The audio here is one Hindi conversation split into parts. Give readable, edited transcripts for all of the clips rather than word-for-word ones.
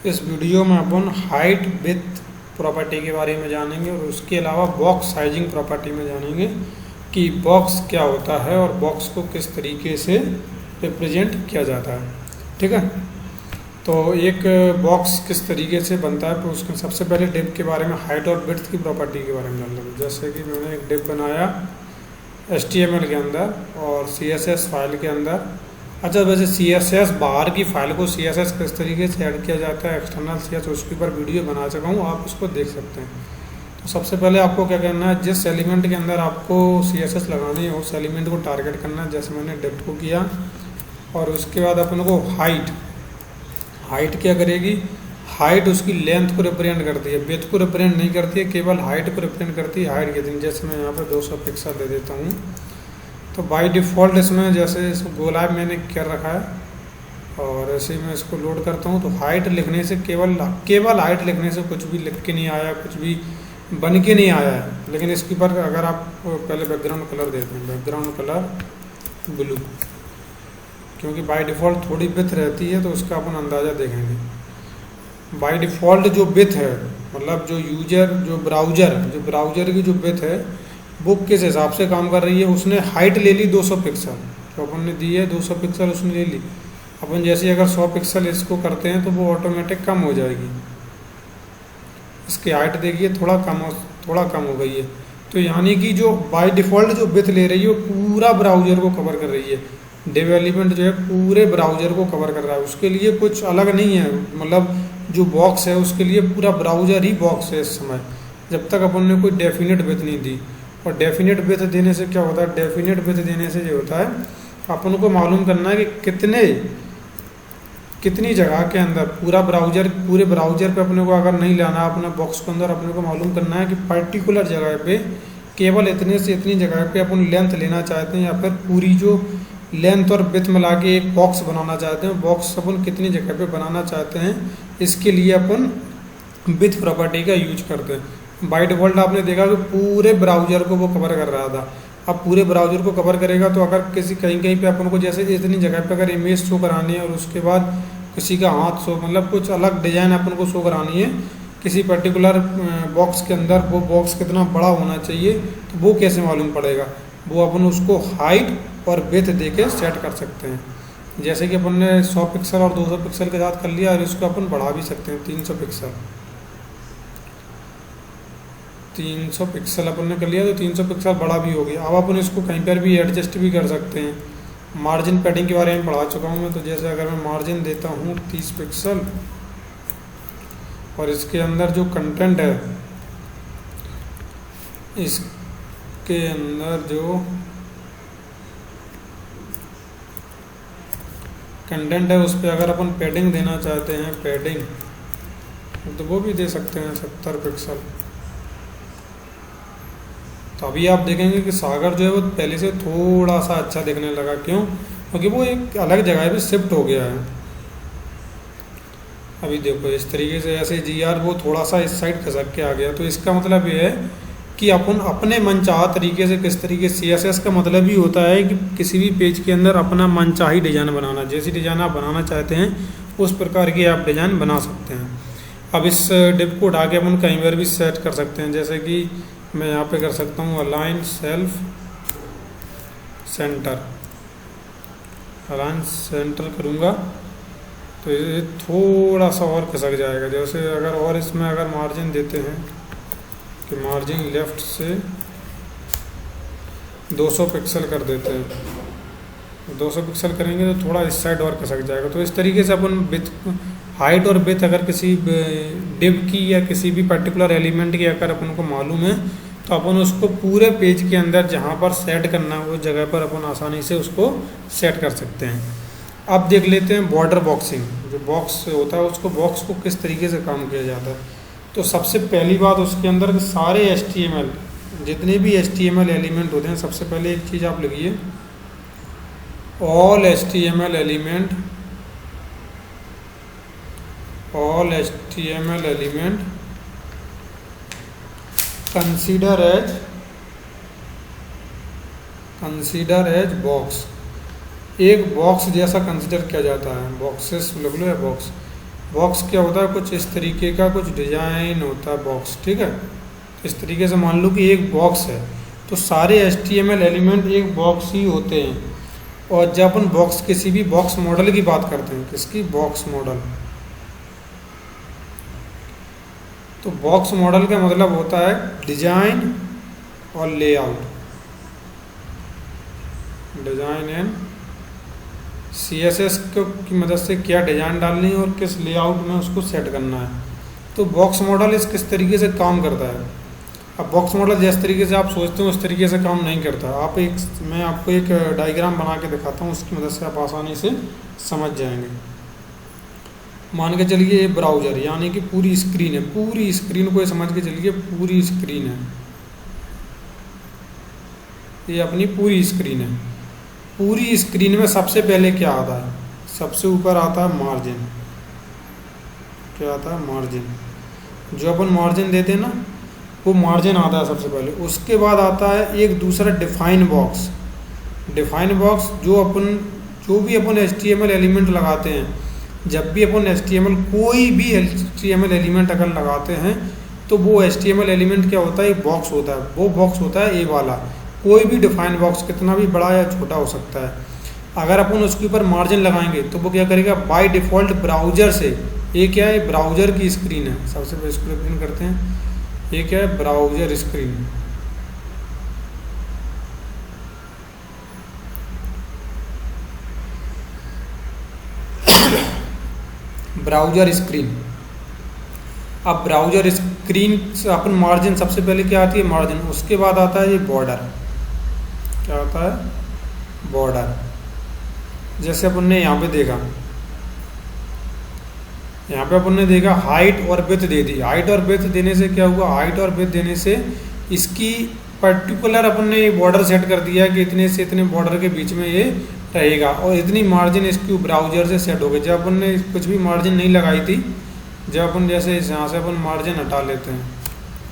इस वीडियो में अपन हाइट विड्थ प्रॉपर्टी के बारे में जानेंगे और उसके अलावा बॉक्स साइजिंग प्रॉपर्टी में जानेंगे कि बॉक्स क्या होता है और बॉक्स को किस तरीके से रिप्रेजेंट किया जाता है। ठीक है, तो एक बॉक्स किस तरीके से बनता है तो उसके सबसे पहले डिप के बारे में हाइट और विड्थ की प्रॉपर्टी के बारे में जान लेंगे। जैसे कि मैंने एक डिप बनाया HTML के अंदर और CSS फाइल के अंदर। अच्छा, वैसे CSS बाहर की फाइल को CSS किस तरीके से ऐड किया जाता है एक्सटर्नल CSS, उसके ऊपर वीडियो बना चुका हूँ, आप उसको देख सकते हैं। तो सबसे पहले आपको क्या करना है, जिस एलिमेंट के अंदर आपको CSS लगानी है उस एलिमेंट को टारगेट करना है, जैसे मैंने डिप को किया। और उसके बाद अपन को हाइट क्या करेगी, हाइट उसकी लेंथ को रिप्रेजेंट करती है, विड्थ को रिप्रेजेंट नहीं करती है, केवल हाइट को रिप्रेजेंट करती है। हाइट कितनी, जैसे मैं यहाँ पे 200 पिक्सल दे देता हूँ। तो बाय डिफ़ॉल्ट इसमें जैसे इसको गोलाब मैंने कर रखा है और ऐसे ही मैं इसको लोड करता हूँ। तो हाइट लिखने से केवल हाइट लिखने से कुछ भी लिख के नहीं आया, कुछ भी बन के नहीं आया है। लेकिन इसके ऊपर अगर आप पहले बैकग्राउंड कलर देते हैं, बैकग्राउंड कलर ब्लू, क्योंकि बाय डिफ़ॉल्ट थोड़ी विड्थ रहती है तो उसका अपन अंदाज़ा देखेंगे। बाय डिफ़ॉल्ट जो विड्थ है, मतलब जो ब्राउज़र की जो विड्थ है वो किस हिसाब से काम कर रही है, उसने हाइट ले ली 200 पिक्सल, तो अपन ने दी है 200 पिक्सल उसने ले ली। अपन जैसे अगर 100 पिक्सल इसको करते हैं तो वो ऑटोमेटिक कम हो जाएगी। इसकी हाइट देखिए थोड़ा कम हो गई है। तो यानी कि जो बाय डिफ़ॉल्ट जो विड्थ ले रही है वो पूरा ब्राउज़र को कवर कर रही है। डिव एलिमेंट जो है पूरे ब्राउज़र को कवर कर रहा है, उसके लिए कुछ अलग नहीं है। मतलब जो बॉक्स है उसके लिए पूरा ब्राउज़र ही बॉक्स है इस समय, जब तक अपन ने कोई डेफिनेट विड्थ नहीं दी। और डेफिनेट विड्थ देने से क्या होता है, डेफिनेट विड्थ देने से ये होता है अपन को मालूम करना है कि कितनी जगह के अंदर पूरे ब्राउज़र पे अपने को अगर नहीं लाना अपना बॉक्स के अंदर, अपने को मालूम करना है कि पर्टिकुलर जगह पे केवल इतने से इतनी जगह पे अपन लेंथ लेना चाहते हैं, या फिर पूरी जो लेंथ और विड्थ मिला के एक बॉक्स बनाना चाहते हैं। बॉक्स अपन कितनी जगह पे बनाना चाहते हैं, इसके लिए अपन विड्थ प्रॉपर्टी का यूज करते हैं। बाय डिफ़ॉल्ट आपने देखा कि पूरे ब्राउज़र को वो कवर कर रहा था। अब पूरे ब्राउज़र को कवर करेगा तो अगर कहीं पे अपन को जैसे इतनी जगह पे अगर इमेज शो करानी है और उसके बाद किसी का हाथ शो, मतलब कुछ अलग डिज़ाइन अपन को शो करानी है किसी पर्टिकुलर बॉक्स के अंदर, वो बॉक्स कितना बड़ा होना चाहिए तो वो कैसे मालूम पड़ेगा, वो अपन उसको हाइट और विड्थ दे के सेट कर सकते हैं। जैसे कि अपन ने 100 पिक्सल और 200 पिक्सल के साथ कर लिया और इसको अपन बढ़ा भी सकते हैं 300 पिक्सल अपन ने कर लिया तो 300 पिक्सल बड़ा भी हो गया। अब अपन इसको कहीं पर भी एडजस्ट भी कर सकते हैं। मार्जिन पैडिंग के बारे में पढ़ा चुका हूँ मैं, तो जैसे अगर मैं मार्जिन देता हूँ 30 पिक्सल और इसके अंदर जो कंटेंट है, इसके अंदर जो कंटेंट है उस पर अगर अपन पैडिंग देना चाहते हैं, पैडिंग, तो वो भी दे सकते हैं 70 पिक्सल। तो अभी आप देखेंगे कि सागर जो है वो पहले से थोड़ा सा अच्छा दिखने लगा। क्यों? क्योंकि वो एक अलग जगह पे शिफ्ट हो गया है। अभी देखो इस तरीके से ऐसे GR वो थोड़ा सा इस साइड खसक के आ गया। तो इसका मतलब ये है कि अपन अपने मनचाहा तरीके से किस तरीके CSS का मतलब ही होता है कि किसी भी पेज के अंदर अपना मनचाही डिज़ाइन बनाना। जैसी डिज़ाइन आप बनाना चाहते हैं उस प्रकार की आप डिज़ाइन बना सकते हैं। अब इस डिप को उठा के अपन कहीं पर भी सेट कर सकते हैं। जैसे कि मैं यहाँ पे कर सकता हूँ अलाइन सेल्फ सेंटर करूँगा तो ये थोड़ा सा और खिसक जाएगा। जैसे अगर और इसमें अगर मार्जिन देते हैं कि मार्जिन लेफ़्ट से 200 पिक्सल कर देते हैं, 200 पिक्सल करेंगे तो थोड़ा इस साइड और खिसक जाएगा। तो इस तरीके से अपन हाइट और विड्थ अगर किसी डिव की या किसी भी पर्टिकुलर एलिमेंट की अगर अपन को मालूम है तो अपन उसको पूरे पेज के अंदर जहाँ पर सेट करना है उस जगह पर अपन आसानी से उसको सेट कर सकते हैं। अब देख लेते हैं बॉर्डर बॉक्सिंग। जो बॉक्स होता है उसको बॉक्स को किस तरीके से काम किया जाता है। तो सबसे पहली बात उसके अंदर के सारे HTML जितने भी HTML एलिमेंट होते हैं, सबसे पहले एक चीज़ आप लिखिए, all HTML element consider as box. एक बॉक्स जैसा कंसीडर किया जाता है। बॉक्सेस लिख लो या बॉक्स। बॉक्स क्या होता है, कुछ इस तरीके का कुछ डिजाइन होता है बॉक्स, ठीक है। इस तरीके से मान लो कि एक बॉक्स है, तो सारे HTML एलिमेंट एक बॉक्स ही होते हैं। और जब अपन बॉक्स किसी भी बॉक्स मॉडल की बात करते हैं, किसकी, बॉक्स मॉडल, तो बॉक्स मॉडल का मतलब होता है डिजाइन और लेआउट, डिजाइन एंड CSS की मदद से क्या डिजाइन डालनी है और किस लेआउट में उसको सेट करना है। तो बॉक्स मॉडल इस किस तरीके से काम करता है। अब बॉक्स मॉडल जिस तरीके से आप सोचते हो उस तरीके से काम नहीं करता। मैं आपको एक डायग्राम बना के दिखाता हूँ, उसकी मदद से आप आसानी से समझ जाएंगे। मान के चलिए ये ब्राउज़र यानी कि पूरी स्क्रीन है, पूरी स्क्रीन को समझ के चलिए पूरी स्क्रीन है, ये अपनी पूरी स्क्रीन है। पूरी स्क्रीन में सबसे पहले क्या आता है, सबसे ऊपर आता है मार्जिन। क्या आता है, मार्जिन। जो अपन मार्जिन देते हैं ना, वो मार्जिन आता है सबसे पहले। उसके बाद आता है एक दूसरा डिफाइन बॉक्स। डिफाइन बॉक्स जो भी अपन HTML एलिमेंट लगाते हैं, जब भी अपन कोई भी HTML एलिमेंट अगर लगाते हैं तो वो HTML एलिमेंट क्या होता है, एक बॉक्स होता है। वो बॉक्स होता है ए वाला। कोई भी डिफाइन बॉक्स कितना भी बड़ा या छोटा हो सकता है। अगर अपन उसके ऊपर मार्जिन लगाएंगे तो वो क्या करेगा, बाय डिफ़ॉल्ट ब्राउज़र से, ये क्या है, ब्राउज़र की स्क्रीन है। सबसे पहले इसको रिप्रेजेंट करते हैं, ये क्या है, ब्राउज़र स्क्रीन। Browser screen. अब ब्राउज़र स्क्रीन से अपन मार्जिन, सबसे पहले क्या आती है, मार्जिन। उसके बाद आता है ये बॉर्डर। क्या होता है, बॉर्डर। जैसे अपन ने यहाँ पे देखा, यहाँ पे अपन ने देखा हाइट और विड्थ दे दी। हाइट और विड्थ देने से क्या हुआ, हाइट और विड्थ देने से इसकी पर्टिकुलर अपन ने बॉर्डर सेट कर दिया कि इतने से इतने बॉर्डर के बीच में ये रहेगा, और इतनी मार्जिन इसकी ब्राउज़र से सेट हो गई। जब अपन ने कुछ भी मार्जिन नहीं लगाई थी, जब अपन जैसे यहाँ से अपन मार्जिन हटा लेते हैं,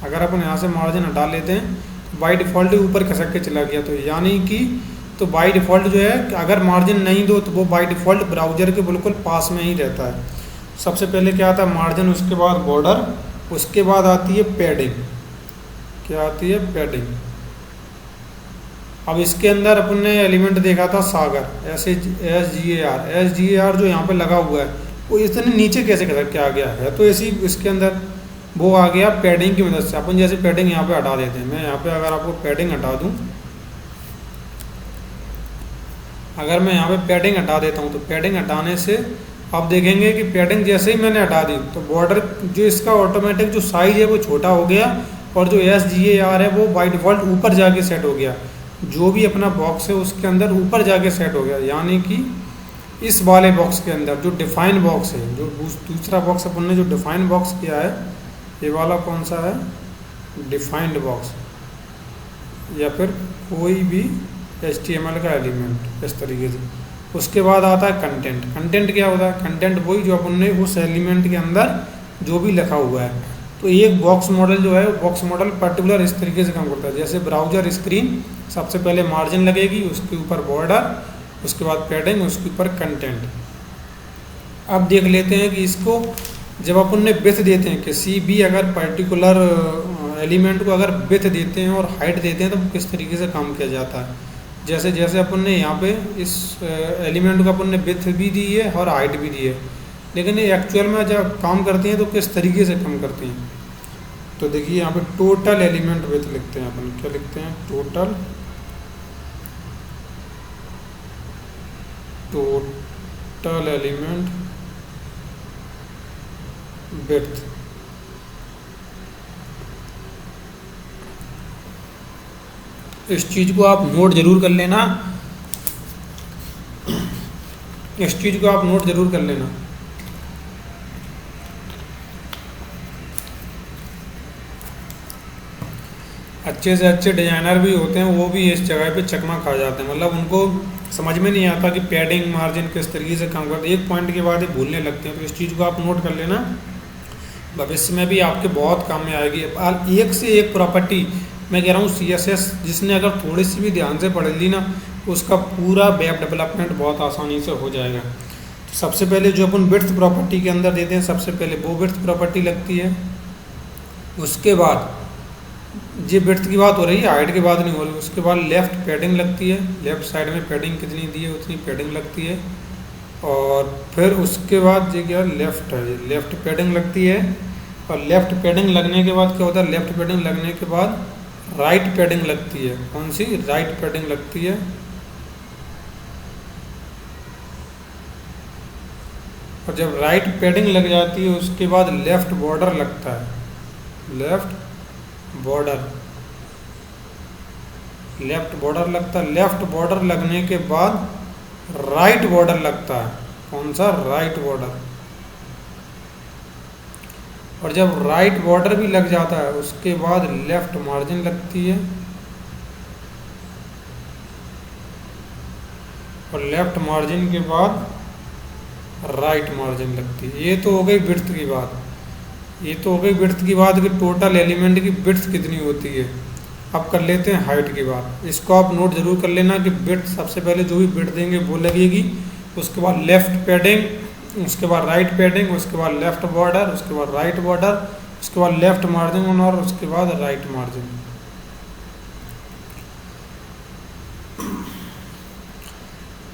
अगर अपन यहाँ से मार्जिन हटा लेते हैं तो बाई डिफ़ॉल्ट ऊपर खसक के चला गया। तो यानी कि तो बाई डिफ़ॉल्ट जो है, अगर मार्जिन नहीं दो तो वो बाई डिफ़ॉल्ट ब्राउज़र के बिल्कुल पास में ही रहता है। सबसे पहले क्या आता है, मार्जिन, उसके बाद बॉर्डर, उसके बाद आती है पैडिंग। क्या आती है, पैडिंग। अब इसके अंदर अपन ने एलिमेंट देखा था सागर, SGAR जो यहाँ पे लगा हुआ है, वो इतने नीचे कैसे खसक के आ गया है, तो ऐसी इसके अंदर वो आ गया पैडिंग की मदद से। अपन जैसे पैडिंग यहाँ पे हटा देते हैं, मैं यहाँ पे अगर आपको पैडिंग हटा दूँ, अगर मैं यहाँ पे पैडिंग हटा देता हूँ तो पैडिंग हटाने से आप देखेंगे कि पैडिंग जैसे ही मैंने हटा दी तो बॉर्डर जो इसका ऑटोमेटिक जो साइज है वो छोटा हो गया, और जो SGAR है वो बाय डिफ़ॉल्ट ऊपर जाके सेट हो गया। जो भी अपना बॉक्स है उसके अंदर ऊपर जाके सेट हो गया। यानी कि इस वाले बॉक्स के अंदर जो डिफाइन बॉक्स है, जो दूसरा बॉक्स अपन ने जो डिफाइन बॉक्स किया है, ये वाला कौन सा है, डिफाइंड बॉक्स, या फिर कोई भी HTML का एलिमेंट इस तरीके से। उसके बाद आता है कंटेंट। कंटेंट क्या होता है, कंटेंट वही जो अपन ने उस एलिमेंट के अंदर जो भी लिखा हुआ है। तो एक बॉक्स मॉडल जो है, बॉक्स मॉडल पर्टिकुलर इस तरीके से काम करता है। जैसे ब्राउज़र स्क्रीन, सबसे पहले मार्जिन लगेगी, उसके ऊपर बॉर्डर, उसके बाद पैडिंग, उसके ऊपर कंटेंट। अब देख लेते हैं कि इसको जब अपन ने विड्थ देते हैं, किसी भी अगर पर्टिकुलर एलिमेंट को अगर विड्थ देते हैं और हाइट देते हैं तो किस तरीके से काम किया जाता है। जैसे जैसे अपन ने यहाँ पे इस एलिमेंट को अपन ने विड्थ भी दी है और हाइट भी दी है, लेकिन ये एक्चुअल में जब काम करते हैं तो किस तरीके से काम करते हैं। तो देखिए यहाँ पे टोटल एलिमेंट विड्थ लिखते हैं अपन। क्या लिखते हैं, टोटल एलिमेंट विड्थ। इस चीज़ को आप नोट जरूर कर लेना, इस चीज़ को आप नोट जरूर कर लेना। अच्छे से अच्छे डिजाइनर भी होते हैं, वो भी इस जगह पे चकमा खा जाते हैं। मतलब उनको समझ में नहीं आता कि पैडिंग मार्जिन किस तरीके से काम करते हैं। एक पॉइंट के बाद ही भूलने लगते हैं। तो इस चीज़ को आप नोट कर लेना, भविष्य में भी आपके बहुत काम में आएगी। एक से एक प्रॉपर्टी मैं कह रहा हूँ CSS जिसने अगर थोड़ी सी भी ध्यान से पढ़ ली ना, उसका पूरा वेब डेवलपमेंट बहुत आसानी से हो जाएगा। सबसे पहले जो अपन विड्थ प्रॉपर्टी के अंदर देते हैं, सबसे पहले वो विड्थ प्रॉपर्टी लगती है। उसके बाद ये विड्थ की बात हो रही है, हाइट की बात नहीं हो रही। उसके बाद लेफ्ट पैडिंग लगती है, लेफ्ट साइड में पैडिंग कितनी दी है उतनी पैडिंग लगती है। और फिर उसके बाद ये क्या लेफ्ट है, लेफ्ट पैडिंग लगती है। और लेफ्ट पैडिंग लगने के बाद क्या होता है, लेफ्ट पैडिंग लगने के बाद राइट पैडिंग लगती है। कौन सी? राइट पैडिंग लगती है। और जब राइट पैडिंग लग जाती है उसके बाद लेफ्ट बॉर्डर लगता है, लेफ्ट बॉर्डर लगता है। लेफ्ट बॉर्डर लगने के बाद राइट बॉर्डर लगता है। कौन सा? Right border. और जब राइट बॉर्डर भी लग जाता है उसके बाद लेफ्ट मार्जिन लगती है। और लेफ्ट मार्जिन के बाद राइट मार्जिन लगती है। ये तो हो गई विड्थ की बात। ये तो हो गई विड्थ की बात कि टोटल एलिमेंट की विड्थ कितनी होती है। अब कर लेते हैं हाइट की बात। इसको आप नोट जरूर कर लेना कि विड्थ सबसे पहले जो भी विड्थ देंगे वो लगेगी। उसके बाद लेफ्ट पैडिंग, उसके बाद राइट पैडिंग, उसके बाद लेफ्ट बॉर्डर, उसके बाद राइट बॉर्डर, उसके बाद लेफ्ट मार्जिन और उसके बाद राइट मार्जिन।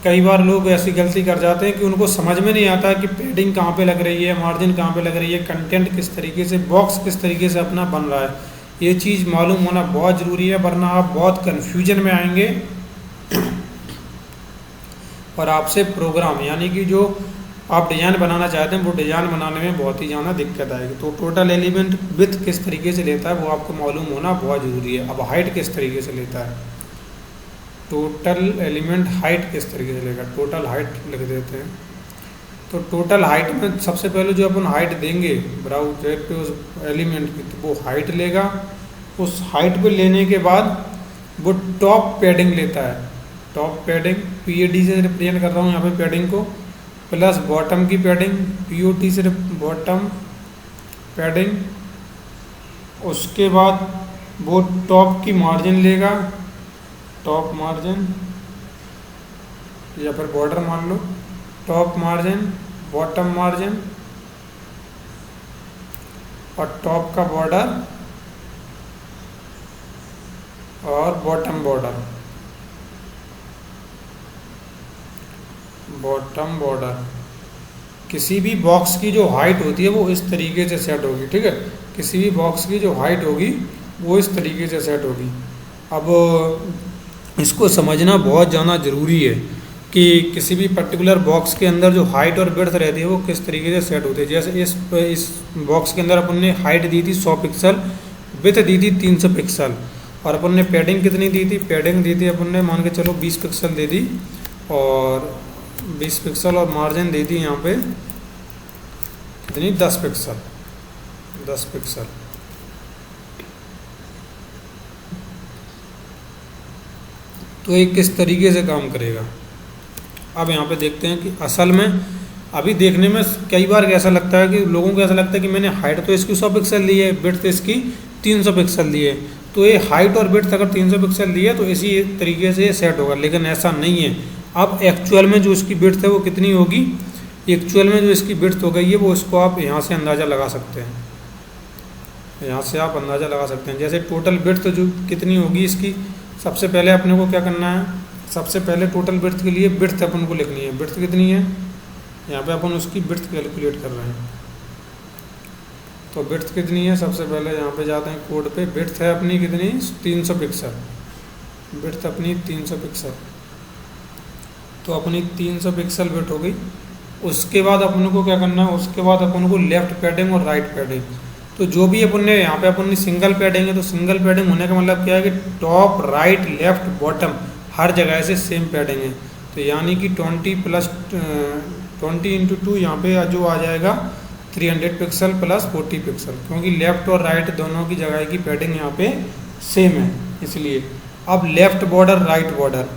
कई बार लोग ऐसी गलती कर जाते हैं कि उनको समझ में नहीं आता कि पैडिंग कहाँ पे लग रही है, मार्जिन कहाँ पे लग रही है, कंटेंट किस तरीके से, बॉक्स किस तरीके से अपना बन रहा है। ये चीज़ मालूम होना बहुत ज़रूरी है, वरना आप बहुत कन्फ्यूजन में आएंगे और आपसे प्रोग्राम यानी कि जो आप डिज़ाइन बनाना चाहते हैं वो डिज़ाइन बनाने में बहुत ही ज़्यादा दिक्कत आएगी। तो टोटल एलिमेंट विड्थ किस तरीके से लेता है वो आपको मालूम होना बहुत ज़रूरी है। अब हाइट किस तरीके से लेता है, टोटल एलिमेंट हाइट किस तरीके से लेगा, टोटल हाइट लिख देते हैं। तो टोटल हाइट में सबसे पहले जो अपन हाइट देंगे ब्राउज़र पे उस एलिमेंट की, तो वो हाइट लेगा। उस हाइट पे लेने के बाद वो टॉप पैडिंग लेता है। टॉप पैडिंग PAD से रिप्रेजेंट कर रहा हूँ यहाँ पे पैडिंग को, प्लस बॉटम की पैडिंग POT से बॉटम पैडिंग। उसके बाद वो टॉप की मार्जिन लेगा, टॉप मार्जिन या फिर बॉर्डर मान लो, टॉप मार्जिन, बॉटम मार्जिन और टॉप का बॉर्डर और बॉटम बॉर्डर, बॉटम बॉर्डर। किसी भी बॉक्स की जो हाइट होती है वो इस तरीके से सेट होगी, ठीक है। किसी भी बॉक्स की जो हाइट होगी वो इस तरीके से सेट होगी। अब इसको समझना बहुत ज़्यादा ज़रूरी है कि किसी भी पर्टिकुलर बॉक्स के अंदर जो हाइट और विड्थ रहती है वो किस तरीके से सेट होती है। जैसे इस बॉक्स के अंदर अपन ने हाइट दी थी 100 पिक्सल, विड्थ दी थी 300 पिक्सल, और अपन ने पैडिंग कितनी दी थी, पैडिंग दी थी अपन ने मान के चलो 20 पिक्सल दे दी, और 20 पिक्सल और मार्जिन दे दी यहाँ पे कितनी 10 पिक्सल, 10 पिक्सल। तो ये किस तरीके से काम करेगा अब यहाँ पे देखते हैं कि असल में अभी देखने में कई बार ऐसा लगता है कि लोगों को ऐसा लगता है कि मैंने हाइट तो इसकी 100 पिक्सल ली है, विड्थ इसकी 300 पिक्सल ली है, तो ये हाइट और विड्थ अगर 300 पिक्सल ली है तो इसी तरीके से सेट होगा, लेकिन ऐसा नहीं है। अब एक्चुअल में जो इसकी विड्थ है वो कितनी होगी, एक्चुअल में जो इसकी विड्थ हो गई है वो इसको आप यहाँ से अंदाज़ा लगा सकते हैं, यहाँ से आप अंदाज़ा लगा सकते हैं। जैसे टोटल विड्थ जो कितनी होगी इसकी, सबसे पहले अपने को क्या करना है, सबसे पहले टोटल विड्थ के लिए विड्थ अपन को लिखनी है। विड्थ कितनी है, यहाँ पे अपन उसकी विड्थ कैलकुलेट कर रहे हैं। तो विड्थ कितनी है, सबसे पहले यहाँ पे जाते हैं कोड पे, विड्थ है अपनी कितनी 300 पिक्सल, विड्थ अपनी 300 पिक्सल। तो अपनी 300 पिक्सल विड्थ हो गई। उसके बाद अपन को क्या करना है, उसके बाद अपन को लेफ्ट पैडिंग और राइट पैडिंग। तो जो भी अपन ने यहाँ पे अपन ने सिंगल पैडिंग है, तो सिंगल पैडिंग होने का मतलब क्या है कि टॉप राइट लेफ्ट बॉटम हर जगह से सेम पैडिंग है। तो यानी कि 20 + 20 × 2 यहाँ पे जो आ जाएगा 300 पिक्सल प्लस 40 पिक्सल, क्योंकि लेफ्ट और राइट दोनों की जगह की पैडिंग यहाँ पे सेम है इसलिए। अब लेफ्ट बॉर्डर राइट बॉर्डर,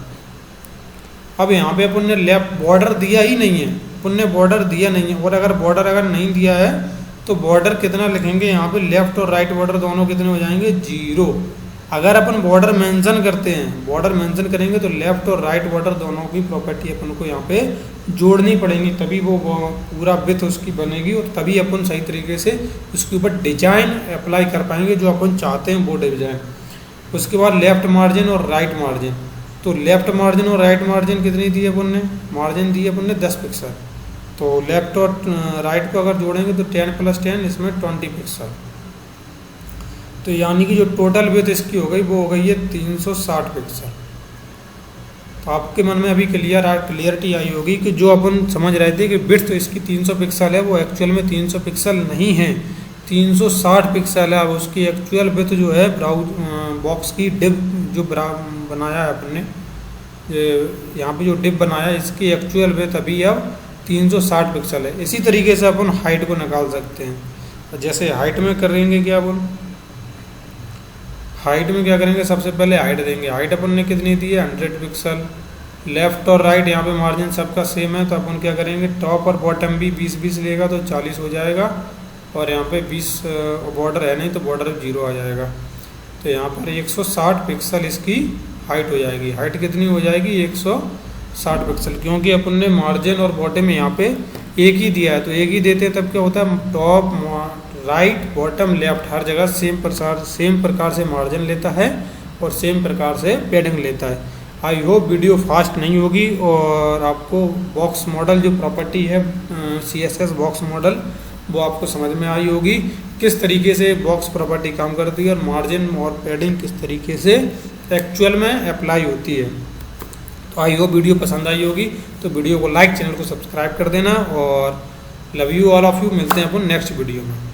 अब यहाँ पे अपन ने लेफ्ट बॉर्डर दिया ही नहीं है, अपन ने बॉर्डर दिया नहीं है, और अगर बॉर्डर अगर नहीं दिया है तो बॉर्डर कितना लिखेंगे यहाँ पे, लेफ्ट और राइट बॉर्डर दोनों कितने हो जाएंगे 0, अगर अपन बॉर्डर मेंशन करते हैं, बॉर्डर मेंशन करेंगे तो लेफ्ट और राइट बॉर्डर दोनों की प्रॉपर्टी अपन को यहाँ पे जोड़नी पड़ेगी, तभी वो पूरा विड्थ उसकी बनेगी और तभी अपन सही तरीके से उसके ऊपर डिजाइन अप्लाई कर पाएंगे जो अपन चाहते हैं वो डिजाइन। उसके बाद लेफ्ट मार्जिन और राइट मार्जिन, तो लेफ्ट मार्जिन और राइट मार्जिन कितनी दी है अपन ने, मार्जिन दी है अपन ने 10 पिक्सल। तो लेफ्ट और राइट को अगर जोड़ेंगे तो 10 + 10 इसमें 20 पिक्सल। तो यानी कि जो टोटल विड्थ इसकी हो गई वो हो गई है 360 पिक्सल। तो आपके मन में अभी क्लियरिटी आई होगी कि जो अपन समझ रहे थे कि विड्थ तो इसकी 300 पिक्सल है, वो एक्चुअल में 300 पिक्सल नहीं है, 360 पिक्सल है। अब उसकी एक्चुअल विड्थ जो है बॉक्स की डिप जो बनाया है अपन ने, यहाँ पे जो डिप बनाया है इसकी एक्चुअल विड्थ अभी अब 360 पिक्सल है। इसी तरीके से अपन हाइट को निकाल सकते हैं। जैसे हाइट में करेंगे क्या अपन, हाइट में क्या करेंगे, सबसे पहले हाइट देंगे। हाइट अपन ने कितनी दी है 100 पिक्सल। लेफ्ट और राइट यहाँ पे मार्जिन सबका सेम है, तो अपन क्या करेंगे टॉप और बॉटम भी 20-20 लेगा तो 40 हो जाएगा, और यहाँ पे 20 बॉर्डर है नहीं तो बॉर्डर 0 आ जाएगा। तो यहाँ पर 160 पिक्सल इसकी हाइट हो जाएगी। हाइट कितनी हो जाएगी 160 पिक्सल, क्योंकि अपन ने मार्जिन और बॉटम यहाँ पे एक ही दिया है। तो एक ही देते तब क्या होता है, top right bottom left her जगह सेम प्रकार से मार्जिन लेता है और सेम प्रकार से पैडिंग लेता है। आई होप वीडियो फास्ट नहीं होगी और आपको बॉक्स मॉडल जो प्रॉपर्टी है CSS बॉक्स मॉडल वो आपको समझ में आई होगी, किस तरीके से बॉक्स प्रॉपर्टी काम करती है और मार्जिन और पैडिंग किस तरीके से एक्चुअल में अप्लाई होती है। तो आई होप वीडियो पसंद आई होगी, तो वीडियो को लाइक, चैनल को सब्सक्राइब कर देना और love you all of you. मिलते हैं अपन नेक्स्ट वीडियो में।